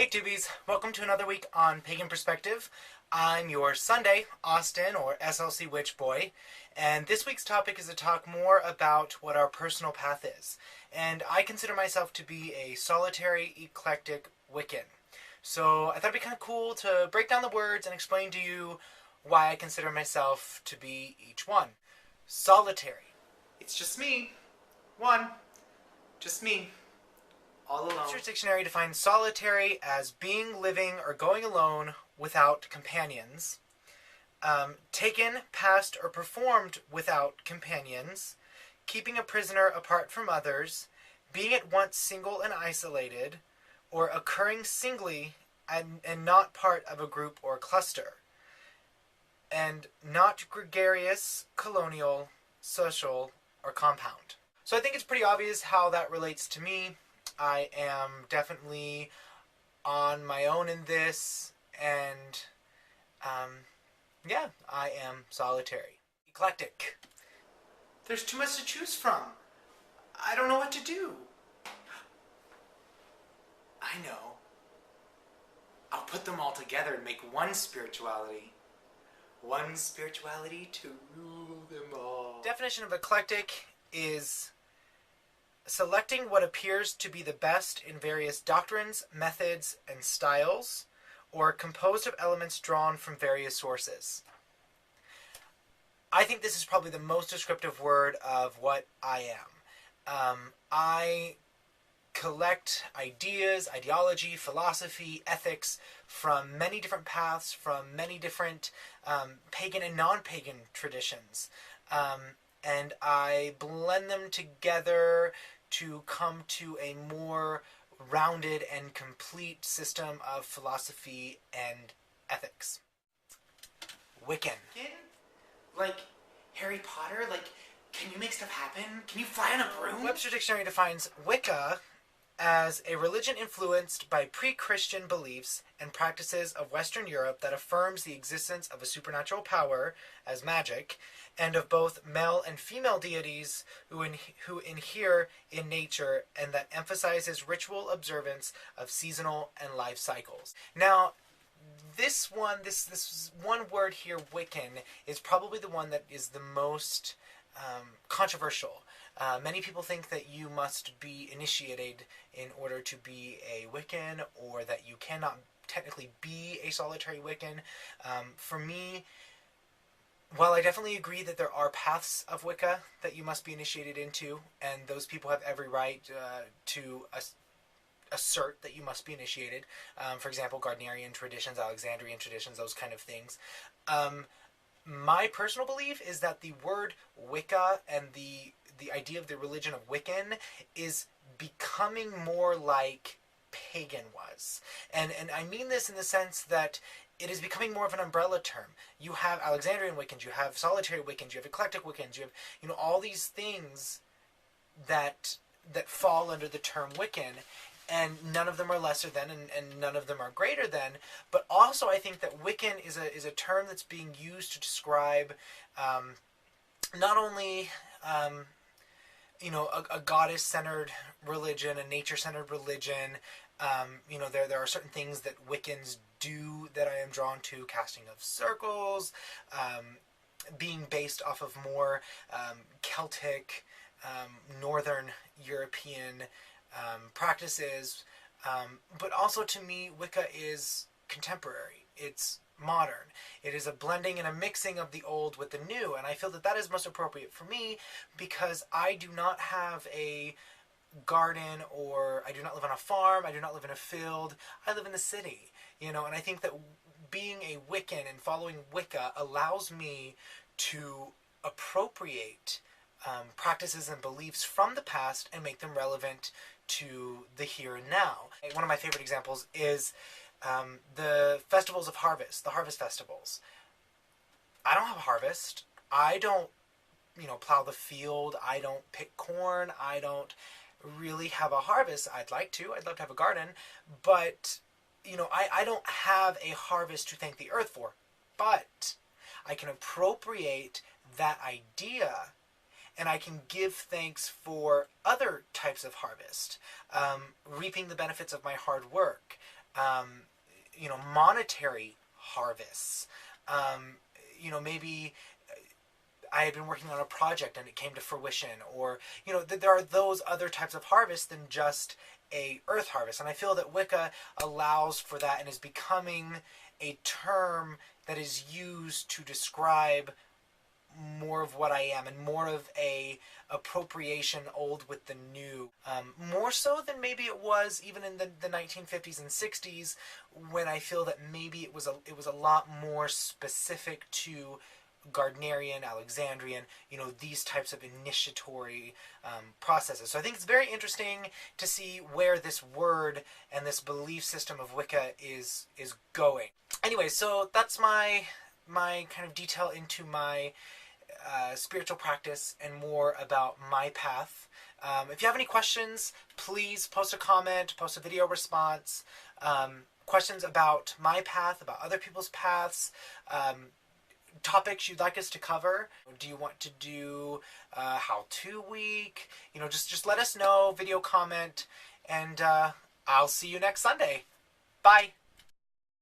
Hey Tubies, welcome to another week on Pagan Perspective. I'm your Sunday, Austin, or SLC Witch Boy, and this week's topic is to talk more about what our personal path is. And I consider myself to be a solitary, eclectic Wiccan. So I thought it'd be kind of cool to break down the words and explain to you why I consider myself to be each one. Solitary. It's just me. One. Just me. All alone. Webster's Dictionary defines solitary as being, living, or going alone without companions. Taken, passed, or performed without companions. Keeping a prisoner apart from others. Being at once single and isolated. Or occurring singly and not part of a group or cluster. And not gregarious, colonial, social, or compound. So I think it's pretty obvious how that relates to me. I am definitely on my own in this, and yeah, I am solitary. Eclectic. There's too much to choose from. I don't know what to do. I know. I'll put them all together and make one spirituality. One spirituality to rule them all. Definition of eclectic is selecting what appears to be the best in various doctrines, methods, and styles, or composed of elements drawn from various sources. I think this is probably the most descriptive word of what I am. I collect ideas, ideology, philosophy, ethics from many different paths, from many different pagan and non-pagan traditions. And I blend them together to come to a more rounded and complete system of philosophy and ethics. Wiccan. Like Harry Potter? Like, can you make stuff happen? Can you fly on a broom? Webster's Dictionary defines Wicca as a religion influenced by pre-Christian beliefs and practices of Western Europe that affirms the existence of a supernatural power, as magic, and of both male and female deities who inhere in nature, and that emphasizes ritual observance of seasonal and life cycles. Now, this one word here, Wiccan, is probably the one that is the most controversial. Many people think that you must be initiated in order to be a Wiccan, or that you cannot technically be a solitary Wiccan. For me, while I definitely agree that there are paths of Wicca that you must be initiated into, and those people have every right to assert that you must be initiated, for example, Gardnerian traditions, Alexandrian traditions, those kind of things, my personal belief is that the word Wicca and the idea of the religion of Wiccan is becoming more like pagan was. And I mean this in the sense that it is becoming more of an umbrella term. You have Alexandrian Wiccans, you have solitary Wiccans, you have eclectic Wiccans, you have, all these things that fall under the term Wiccan, and none of them are lesser than, and none of them are greater than. But also I think that Wiccan is a term that's being used to describe not only a goddess-centered religion, a nature-centered religion. There are certain things that Wiccans do that I am drawn to: casting of circles, being based off of more Celtic, Northern European practices. But also, to me, Wicca is contemporary. It's modern. It is a blending and a mixing of the old with the new, and I feel that is most appropriate for me because I do not have a garden, or I do not live on a farm, I do not live in a field, I live in the city, and I think that being a Wiccan and following Wicca allows me to appropriate practices and beliefs from the past and make them relevant to the here and now. One of my favorite examples is the festivals of harvest, the harvest festivals. I don't have a harvest. I don't, plow the field. I don't pick corn. I don't really have a harvest. I'd like to. I'd love to have a garden. But, I don't have a harvest to thank the earth for. But I can appropriate that idea, and I can give thanks for other types of harvest, reaping the benefits of my hard work, monetary harvests. Maybe I had been working on a project and it came to fruition, or there are those other types of harvests than just a earth harvest. And I feel that Wicca allows for that and is becoming a term that is used to describe more of what I am, and more of a appropriation old with the new, more so than maybe it was even in the 1950s and 60s, when I feel that maybe it was a lot more specific to Gardnerian, Alexandrian, these types of initiatory processes. So I think it's very interesting to see where this word and this belief system of Wicca is going. Anyway, so that's my kind of detail into my spiritual practice and more about my path. If you have any questions, please post a comment, post a video response, questions about my path, about other people's paths, topics you'd like us to cover. Do you want to do how-to week? Just let us know, video comment, and I'll see you next Sunday. Bye!